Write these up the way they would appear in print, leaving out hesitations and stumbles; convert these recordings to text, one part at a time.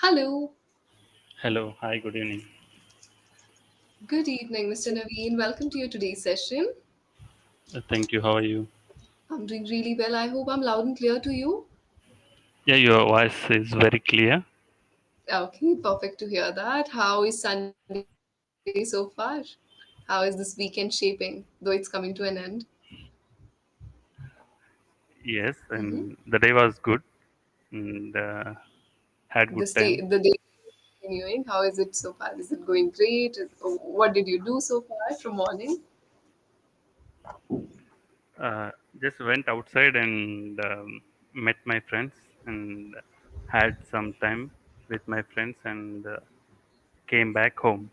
Hello. Hello, hi, good evening. Good evening, Mr. Naveen. Welcome to your today's session. Thank you. How are you? I'm doing really well. I hope I'm loud and clear to you. Yeah, your voice is very clear. Okay, perfect to hear that. How is Sunday so far? How is this weekend shaping, though it's coming to an end? Yes, Mm-hmm. and the day was good and had good time. The day is continuing. How is it so far? Is it going great? What did you do so far from morning? Uh, just went outside and met my friends and had some time with my friends and came back home.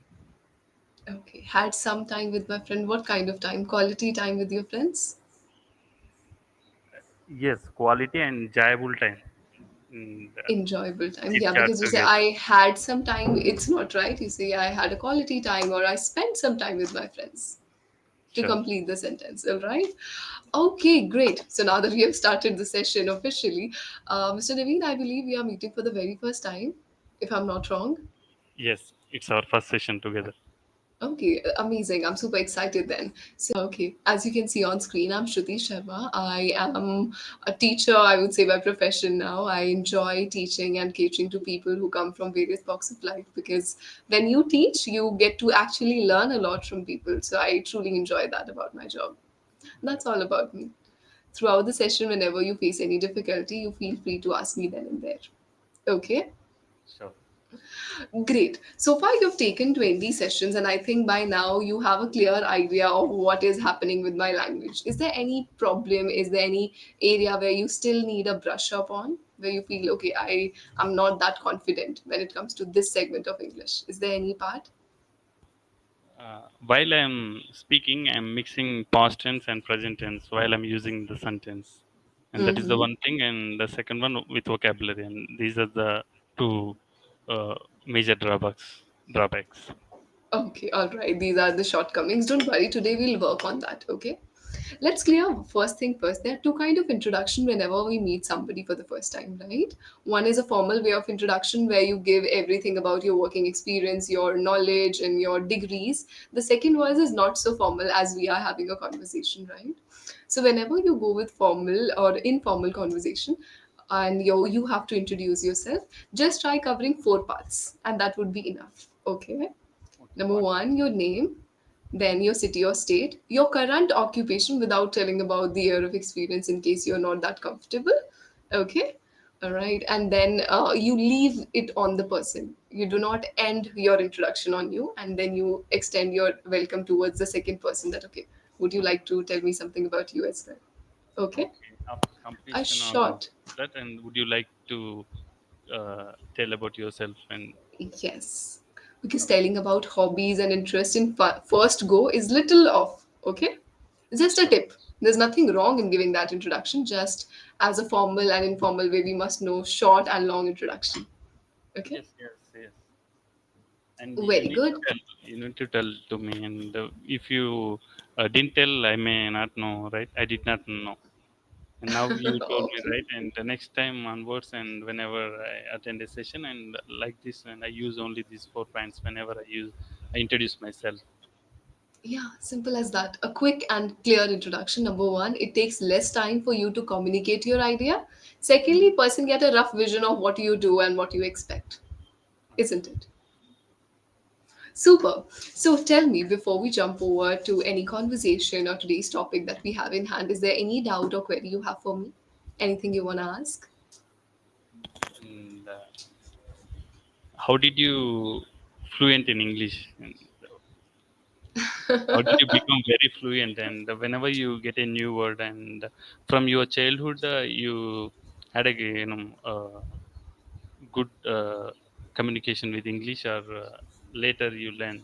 Okay, had some time with my friend. What kind of time? Quality time with your friends? Yes, quality and enjoyable time and Enjoyable time. chit Yeah, chat because you say together. I had some time, it's not right. You say I had a quality time or I spent some time with my friends to Sure. complete the sentence. All right. Okay, great. So now that we have started the session officially, Mr. Naveen, I believe we are meeting for the very first time, if I'm not wrong. Yes, it's our first session together. Okay, amazing. I'm super excited then. Okay, as you can see on screen, I'm Shruti Sharma. I am a teacher, I would say, by profession now. I enjoy teaching and catering to people who come from various walks of life because when you teach, you get to actually learn a lot from people. So I truly enjoy that about my job. That's all about me. Throughout the session, whenever you face any difficulty, you feel free to ask me then and there. Okay? Sure. Great. So far, you've taken 20 sessions, and I think by now you have a clear idea of what is happening with my language. Is there any problem? Is there any area where you still need a brush up on? Where you feel, okay, I am not that confident when it comes to this segment of English? Is there any part? While I'm speaking, I'm mixing past tense and present tense while I'm using the sentence, and that is the Mm-hmm. one thing. And the second one with vocabulary, and these are the two uh, major Drawbacks. Okay, all right. These are the shortcomings. Don't worry. Today we'll work on that. Okay. Let's clear first thing first. There are two kind of introduction whenever we meet somebody for the first time, right? One is a formal way of introduction where you give everything about your working experience, your knowledge, and your degrees. The second one is not so formal as we are having a conversation, right? So whenever you go with formal or informal conversation, and you have to introduce yourself, just try covering four parts, and that would be enough. Okay. Okay, Number what? one, your name, then your city or state, your current occupation without telling about the year of experience in case you're not that comfortable. Okay. All right. And then you leave it on the person. You do not end your introduction on you. And then you extend your welcome towards the second person that, okay, would you like to tell me something about you as well? Okay. Okay, after A completion of short. that, and would you like to tell about yourself? And Yes. Because telling about hobbies and interest in first go is little off. Okay. Just a sure. tip. There's nothing wrong in giving that introduction, just as a formal and informal way, we must know short and long introduction. Okay? Yes, yes, yes. And Very good. you need to tell to me. And if you didn't tell, I may not know, right? I did not know. And now you told me, Okay. right? And the next time onwards, and whenever I attend a session and like this, and I use only these 4 points whenever I introduce myself. Yeah, simple as that. A quick and clear introduction. Number one, it takes less time for you to communicate your idea. Secondly, person get a rough vision of what you do and what you expect, Okay. isn't it? Super. So tell me, before we jump over to any conversation or today's topic that we have in hand, is there any doubt or query you have for me? Anything you want to ask? And how did you fluent in English? And how did you become very fluent? And whenever you get a new word, and from your childhood, you had a good communication with English, or later you learn.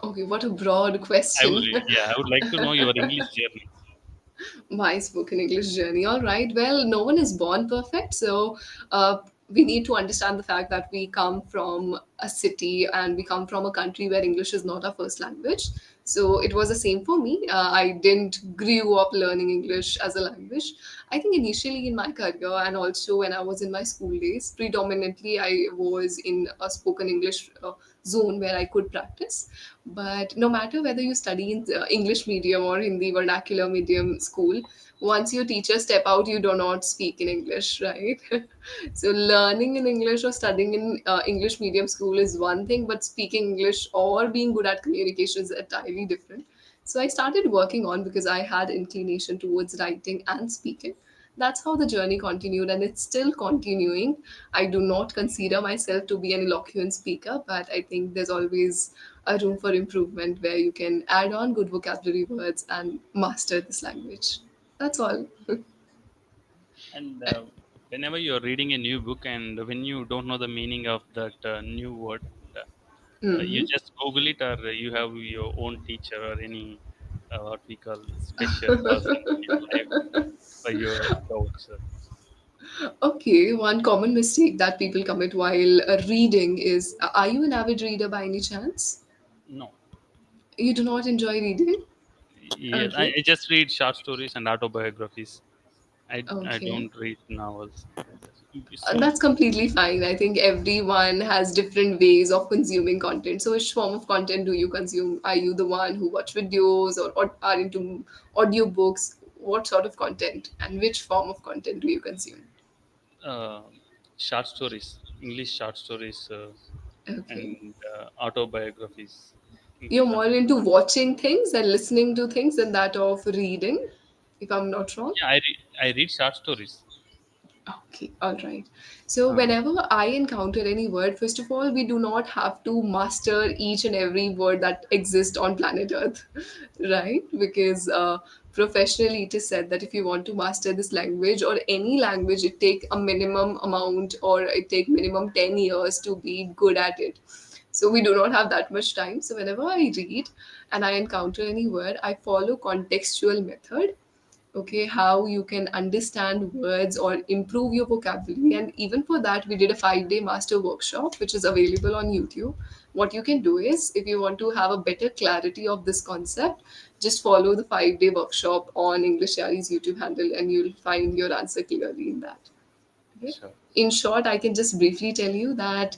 Okay, what a broad question. Yeah, I would like to know your English journey. My spoken English journey. All right. Well, no one is born perfect. So we need to understand the fact that we come from a city and we come from a country where English is not our first language. So it was the same for me. I didn't grew up learning English as a language. I think initially in my career and also when I was in my school days, predominantly I was in a spoken English zone where I could practice. But no matter whether you study in English medium or Hindi vernacular medium school, once your teachers step out, you do not speak in English, right? So learning in English or studying in English medium school is one thing, but speaking English or being good at communication is entirely different. So I started working on because I had inclination towards writing and speaking. That's how the journey continued, and it's still continuing. I do not consider myself to be an eloquent speaker, but I think there's always a room for improvement where you can add on good vocabulary words and master this language. That's all. And whenever you're reading a new book and when you don't know the meaning of that new word, you Mhm. just Google it, or you have your own teacher or any what we call special person in your life for your doubts. Okay, one common mistake that people commit while reading is, are you an avid reader by any chance? No. You do not enjoy reading? Yes, Okay. I just read short stories and autobiographies. I Okay. don't read novels. So That's completely fine. I think everyone has different ways of consuming content. So, which form of content do you consume? Are you the one who watch videos or are into audiobooks? What sort of content and which form of content do you consume? uh, short stories, English short stories, Okay. and autobiographies. You're Uh, more into watching things and listening to things than that of reading, if I'm not wrong. yeah, I read short stories. Okay, all right. So, Uh, whenever I encounter any word, first of all, we do not have to master each and every word that exists on planet Earth, right? Because professionally, it is said that if you want to master this language or any language, it take a minimum amount or it take minimum 10 years to be good at it. So we do not have that much time. So whenever I read and I encounter any word, I follow contextual method. Okay, how you can understand words or improve your vocabulary. And even for that, we did a 5-day master workshop, which is available on YouTube. What you can do is, if you want to have a better clarity of this concept, just follow the 5-day workshop on English Yari's YouTube handle and you'll find your answer clearly in that. Okay. sure. In short, I can just briefly tell you that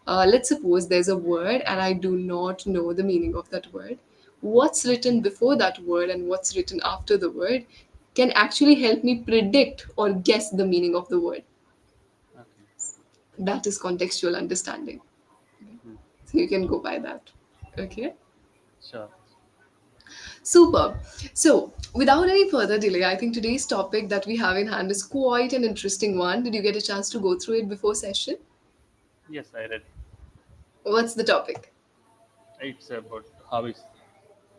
let's suppose there's a word and I do not know the meaning of that word. What's written before that word and what's written after the word can actually help me predict or guess the meaning of the word. Okay. That is contextual understanding. Mm, So you can go by that. Okay. sure. Superb. So, without any further delay, I think today's topic that we have in hand is quite an interesting one. Did you get a chance to go through it before session? Yes, I read. What's the topic? It's about hobbies.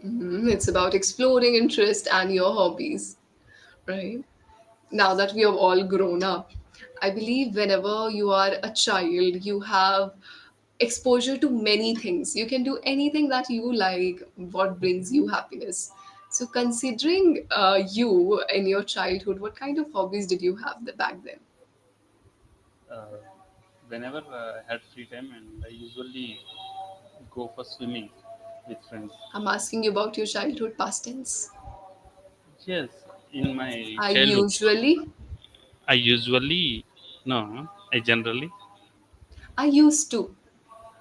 It's about exploring interest and your hobbies, right? Now that we have all grown up, I believe whenever you are a child, you have exposure to many things. You can do anything that you like, what brings you happiness. So, considering you in your childhood, what kind of hobbies did you have back then? Uh, Whenever I had free time, and I usually go for swimming with friends. I'm asking you about your childhood past tense. Yes, in my I childhood, usually, I usually no, I generally I used to.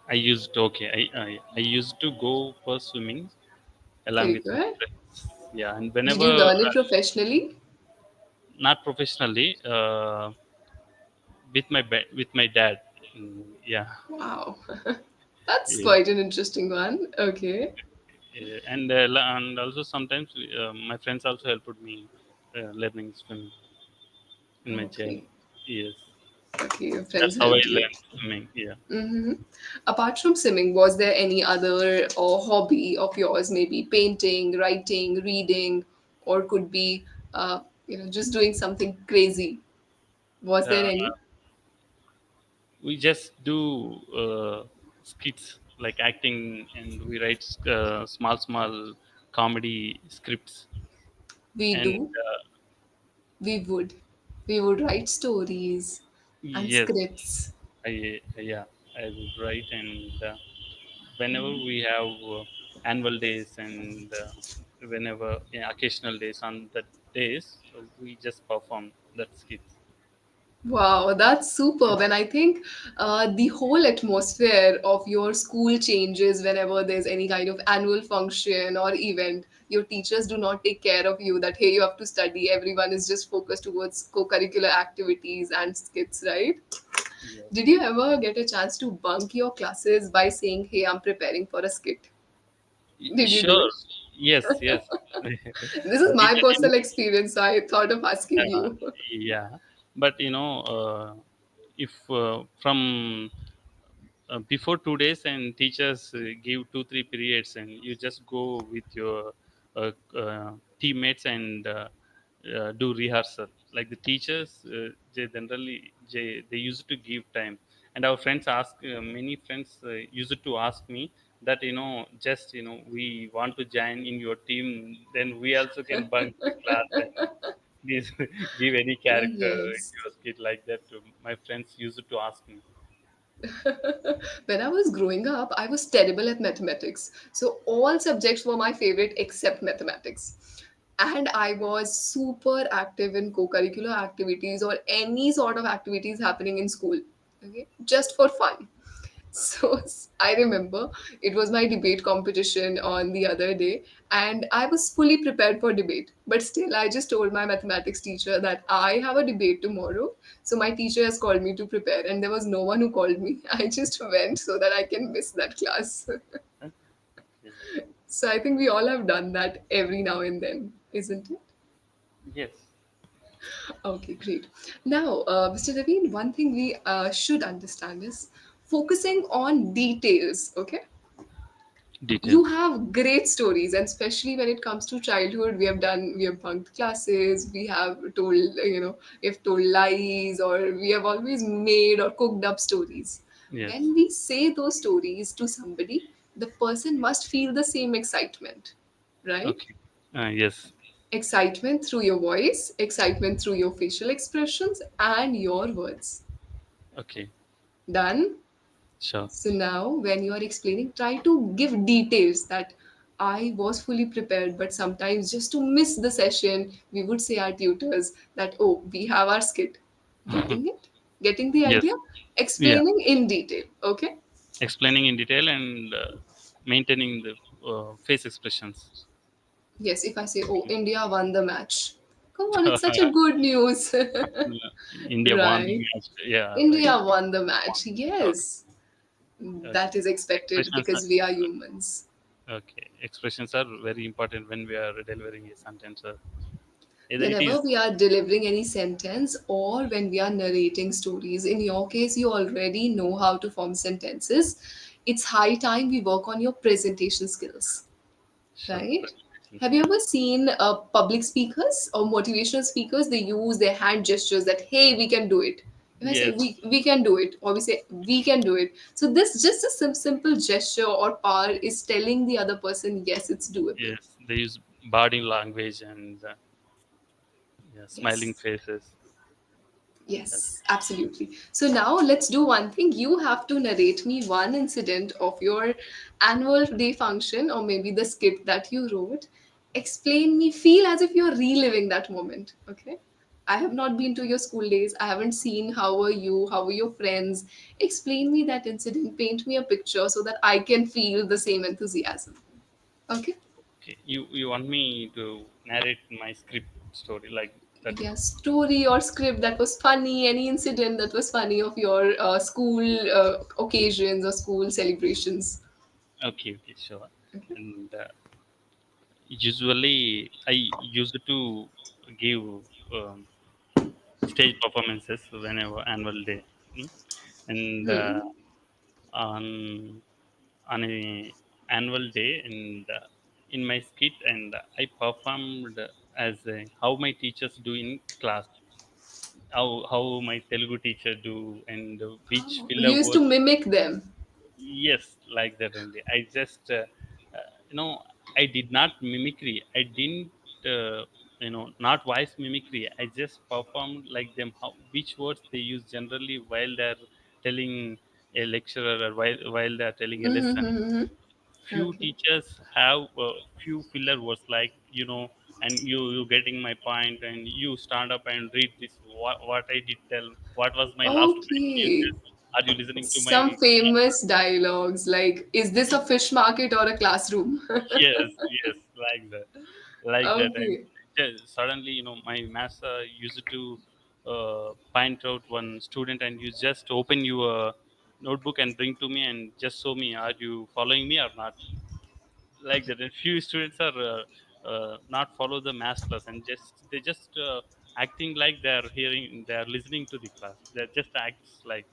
I used okay. I used to go for swimming along Very with my good. friends. Yeah, and Did whenever you learn it professionally? not professionally, with my dad. Yeah, Wow. That's yeah. quite an interesting one. Okay. Yeah, and and also sometimes my friends also helped me learning swimming in my child. Okay. Yes, Okay. Your that's friends how I helped you. learned swimming. Yeah. hmm Apart from swimming, was there any other or hobby of yours? Maybe painting, writing, reading, or could be, just doing something crazy. Was there Uh, any? we just do skits like acting, and we write small comedy scripts. We And do. We would. We would write stories and yes, scripts. I yeah, I would write, and whenever we have. annual days and whenever, yeah, occasional days, on the days we just perform that skits. Wow, that's superb. And I think the whole atmosphere of your school changes whenever there's any kind of annual function or event. Your teachers do not take care of you that, hey, you have to study. Everyone is just focused towards co curricular activities and skits, right? Yes. Did you ever get a chance to bunk your classes by saying, hey, I'm preparing for a skit? Did you do Sure. it? Yes, yes. This is my Teachers personal experience, so I thought of asking uh, you. yeah, but if from before 2 days and teachers give 2 3 periods and you just go with your teammates and do rehearsal, like the teachers they used to give time, and our friends ask many friends used to ask me that, just, we want to join in your team, then we also can bunk the class and please give any character in Yes. your skit, like that. My friends used to ask me. When I was growing up, I was terrible at mathematics. So all subjects were my favorite except mathematics. And I was super active in co curricular activities or any sort of activities happening in school. Okay, just for fun. So I remember it was my debate competition on the other day, and I was fully prepared for debate. But still, I just told my mathematics teacher that I have a debate tomorrow. So my teacher has called me to prepare, and there was no one who called me. I just went so that I can miss that class. Huh? Okay. So I think we all have done that every now and then, isn't it? Yes. Okay, great. Now, Mr. Naveen, one thing we should understand is focusing on details, okay? You Details. have great stories, and especially when it comes to childhood, we have bunked classes, we have told, we have told lies, or we have always made or cooked up stories. Yes. When we say those stories to somebody, the person must feel the same excitement, right? Okay. Yes. Excitement through your voice, excitement through your facial expressions and your words. Okay. Done. Sure. So now, when you are explaining, try to give details that I was fully prepared, but sometimes just to miss the session, we would say our tutors that, oh, we have our skit. Getting it? Getting the Yes. idea? Yeah. Explaining in detail. Okay? Explaining in detail and maintaining the face expressions. Yes, if I say, oh, India won the match. Come on, it's such a good news. India won the Right. match. Yeah. Right. India won the match. Okay. Yes. That Okay. is expected Expressions are because we are humans. okay. Expressions are very important when we are delivering a sentence. Either it Whenever is. we are delivering any sentence or when we are narrating stories, in your case, you already know how to form sentences. It's high time we work on your presentation skills, Sure. right? Presentation Have you ever skills. seen public speakers or motivational speakers? They use their hand gestures that, hey, we can do it. If I say Yes. we can do it, or we say we can do it. So this just a simple gesture or power is telling the other person, yes, it's doable. Yes. They use body language and yeah, smiling Yes. faces. Okay. Yes, absolutely. So now let's do one thing. You have to narrate me one incident of your annual day function or maybe the skit that you wrote. Explain me, feel as if you're reliving that moment. Okay. I have not been to your school days. I haven't seen how are you, how are your friends. Explain me that incident, paint me a picture so that I can feel the same enthusiasm. Okay. Okay. You want me to narrate my script story like that? Yeah, story or script that was funny, any incident that was funny of your school occasions or school celebrations. Okay. Okay. Sure. Okay. And usually I used to give um, stage performances whenever annual day. Mm. And on a annual day and in my skit, and I performed as how my teachers do in class, how my Telugu teacher do, and which Oh, you filler used to words. mimic them. Yes, like that only. I just, you know, I did not mimicry. I didn't, not voice mimicry. I just performed like them. How which words they use generally while they're telling a lecturer or while they're telling a lesson. Mm-hmm. few Okay. teachers have few filler words like, and you getting my point, and you stand up and read this, what I did tell, what was my last question is Okay. this, are you listening to my Some famous dialogues like, is this a fish market or a classroom? yes, yes, like that, like that. And Okay. just suddenly, my master used to point out one student, and you just open your notebook and bring to me and just show me, are you following me or not, like that. And few students are not follow the math class, and they just acting like they're listening to the class, they just acts like,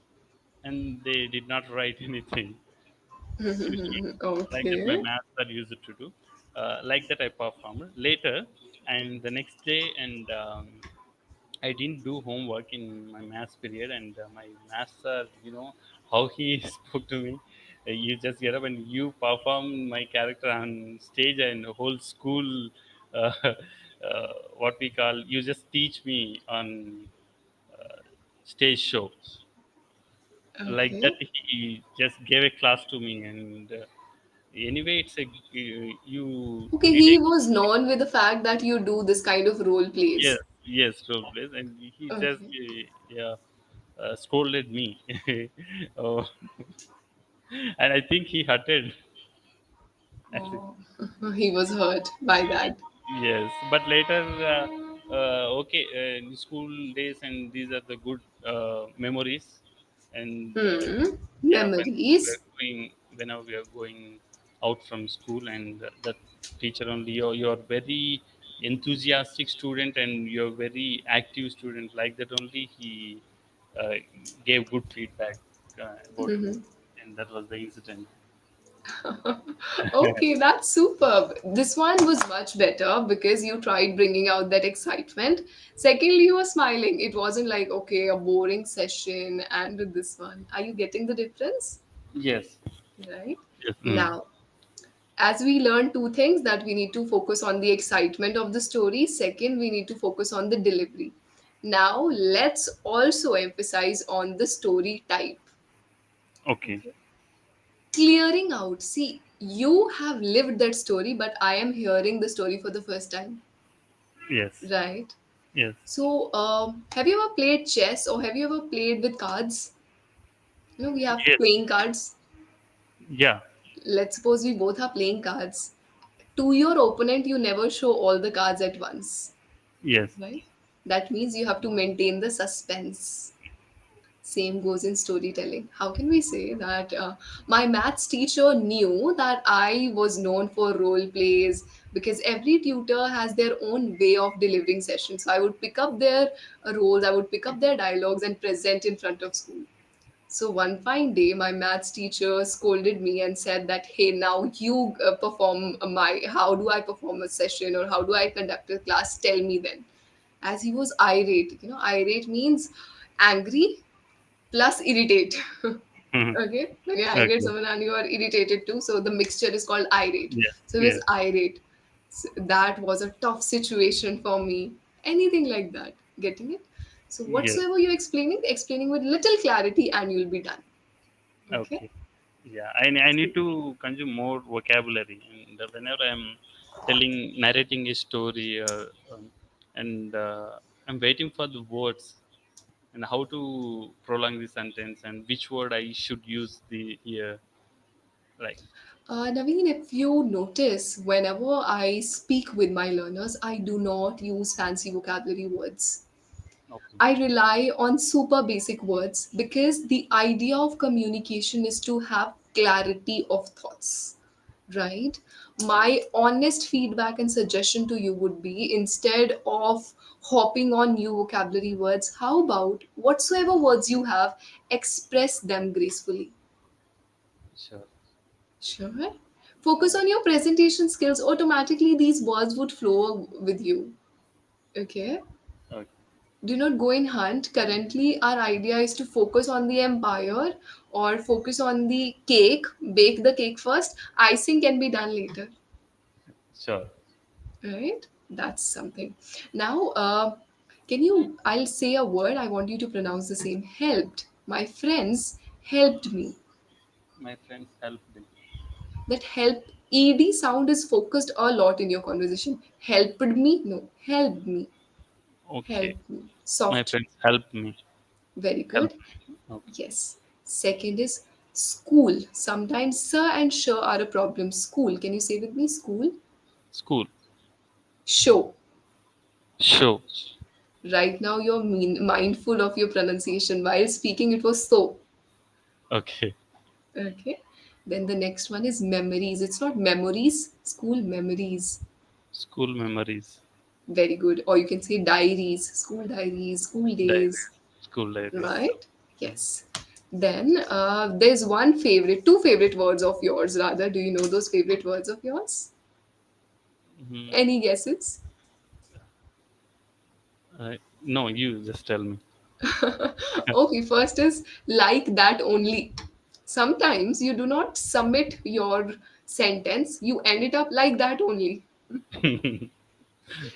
and they did not write anything. Like that my Okay. master used to do, like that I performed later. And the next day, and I didn't do homework in my maths period, and my master, how he spoke to me. You just get up and you perform my character on stage, and the whole school, what we call, you just teach me on stage show, like that. Okay. He just gave a class to me, and anyway, it's a you Okay, did he a was known with the fact that you do this kind of role yes, plays. yes, role plays, and he just Okay. yeah, scolded me. Oh, and I think he hurted. Oh, he was hurt by that. Yes, but later, okay, in school days, and these are the good memories. And yeah, Memories. whenever we are going out from school, and that teacher only, you're very enthusiastic student, and you're very active student, like that only he uh, gave good feedback about me, and that was the incident. Okay, that's superb. This one was much better because you tried bringing out that excitement. Secondly, you were smiling. It wasn't like, okay, a boring session, and with this one. Are you getting the difference? Yes. Right? Yes. Now, as we learned two things, that we need to focus on the excitement of the story. Second, we need to focus on the delivery. Now, let's also emphasize on the story type. Okay. Okay. Clearing out. See, you have lived that story, but I am hearing the story for the first time, Yes. right? Yes. So, have you ever played chess or have you ever played with cards? We have Yes. playing cards. Yeah. Let's suppose we both are playing cards. To your opponent, you never show all the cards at once, Yes. right? That means you have to maintain the suspense. Same goes in storytelling. How can we say that my maths teacher knew that I was known for role plays because every tutor has their own way of delivering sessions. So I would pick up their roles, I would pick up their dialogues and present in front of school. So one fine day, my maths teacher scolded me and said that, "Hey, now you perform my. How do I perform a session or how do I conduct a class? Tell me then." As he was irate, irate means angry plus irritate. Mhm. Okay, when you're angry at Okay. someone and you are irritated too, so the mixture is called irate. Yes. So he was Yes. irate. So that was a tough situation for me. Anything like that, getting it? So Yes. whatsoever you're explaining with little clarity, and you'll be done. Okay. Okay. Yeah. I need to consume more vocabulary, and whenever I'm narrating a story, and I'm waiting for the words and how to prolong the sentence and which word I should use the here, like. Naveen, if you notice, whenever I speak with my learners, I do not use fancy vocabulary words. Okay. I rely on super basic words because the idea of communication is to have clarity of thoughts, right? My honest feedback and suggestion to you would be, instead of hopping on new vocabulary words, how about whatsoever words you have, express them gracefully. Sure. Sure. Focus on your presentation skills. Automatically, these words would flow with you. Okay. Okay. Do not go in hunt. Currently, our idea is to focus on the empire or focus on the cake, bake the cake first. Icing can be done later, Sure. right? That's something. Now, I'll say a word. I want you to pronounce the same. Helped. My friends helped me. My friends helped me. That help ed sound is focused a lot in your conversation. Helped me? No. Help me. Okay. Help me. My Soft. friends help me. Very Help good. me. Okay. Yes. Second is school. Sometimes sir and sure are a problem. School. Can you say with me? School. School. Show. Show. Right now you're mindful of your pronunciation. While speaking, it was so. Okay. Okay. Then the next one is memories. It's not memories. School memories. School memories. Very good. Or you can say diaries. School diaries. School days. Diaries. School diaries. Right? Yes. Then there's one favorite, two favorite words of yours rather. Do you know those favorite words of yours? Mhm. Any guesses? No, you just tell me. Okay, first is like that only. Sometimes you do not submit your sentence, you end it up like that only.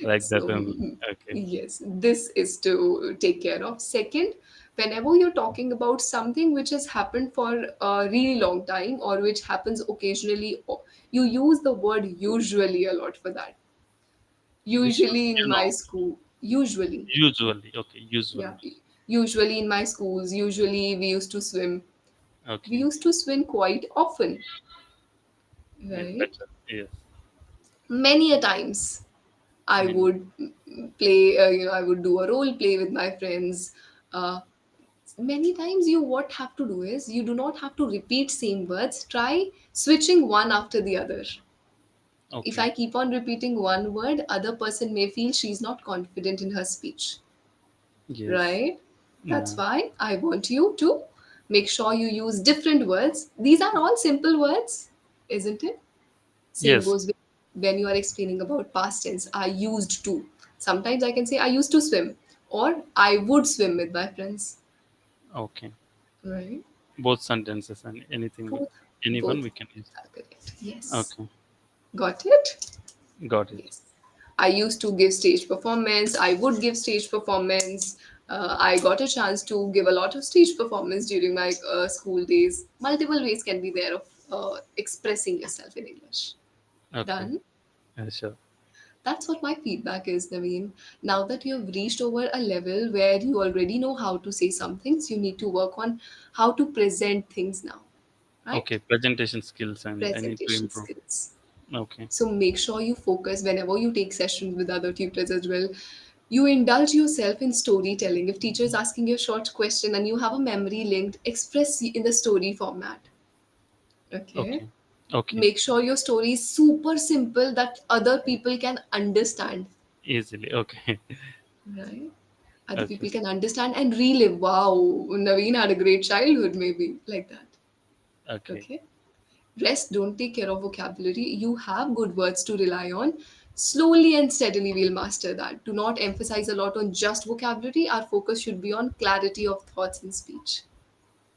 Like that So, only. Okay. yes, this is to take care of. Second, whenever you're talking about something which has happened for a really long time or which happens occasionally, you use the word usually a lot for that. Which one? Usually in You my know. school, usually. Usually. Okay. Yeah, Usually. usually in my schools, usually we used to swim. We Okay. used to swim quite often, Yeah, right? better. Yes. Many a times I Many. would play, I would do a role play with my friends. Uh, Many times you what have to do is you do not have to repeat same words. Try switching one after the other. If Okay. I keep on repeating one word, other person may feel she's not confident in her speech, Yes. right? That's Yeah. why I want you to make sure you use different words. These are all simple words, isn't it? Same Yes. goes with when you are explaining about past tense. I used to. Sometimes I can say I used to swim or I would swim with my friends, Okay. right? Both sentences and anything. Both, Anyone both we can use. are correct. Yes. Okay. Got it? Got it. Yes. I used to give stage performance. I would give stage performance. I got a chance to give a lot of stage performance during my school days. Multiple ways can be there of expressing yourself in English. Okay. Done. Sure. That's what my feedback is, Naveen. Now that you've reached over a level where you already know how to say some things, you need to work on how to present things now, right? Okay. Presentation skills and I need to Presentation improve. skills. Okay. So make sure you focus whenever you take sessions with other tutors as well. You indulge yourself in storytelling. If teacher is asking you a short question and you have a memory linked, express in the story format. Okay. Okay. Okay. Make sure your story is super simple that other people can understand. Easily. Okay. Right? Other Okay. people can understand and relive. Wow, Naveen had a great childhood, maybe like that. Okay. Okay. Rest, don't take care of vocabulary. You have good words to rely on. Slowly and steadily, we'll master that. Do not emphasize a lot on just vocabulary. Our focus should be on clarity of thoughts and speech.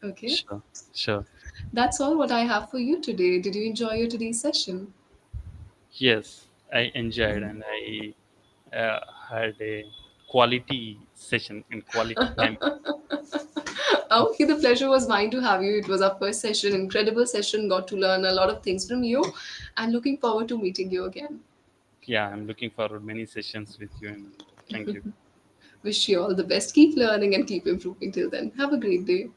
Okay. Sure. Sure. That's all what I have for you today. Did you enjoy your today's session? Yes, I enjoyed and I uh, had a quality session and quality time. Okay, the pleasure was mine to have you. It was our first session, incredible session. Got to learn a lot of things from you, and looking forward to meeting you again. Yeah, I'm looking forward many sessions with you and thank you. Wish you all the best. Keep learning and keep improving till then. Have a great day.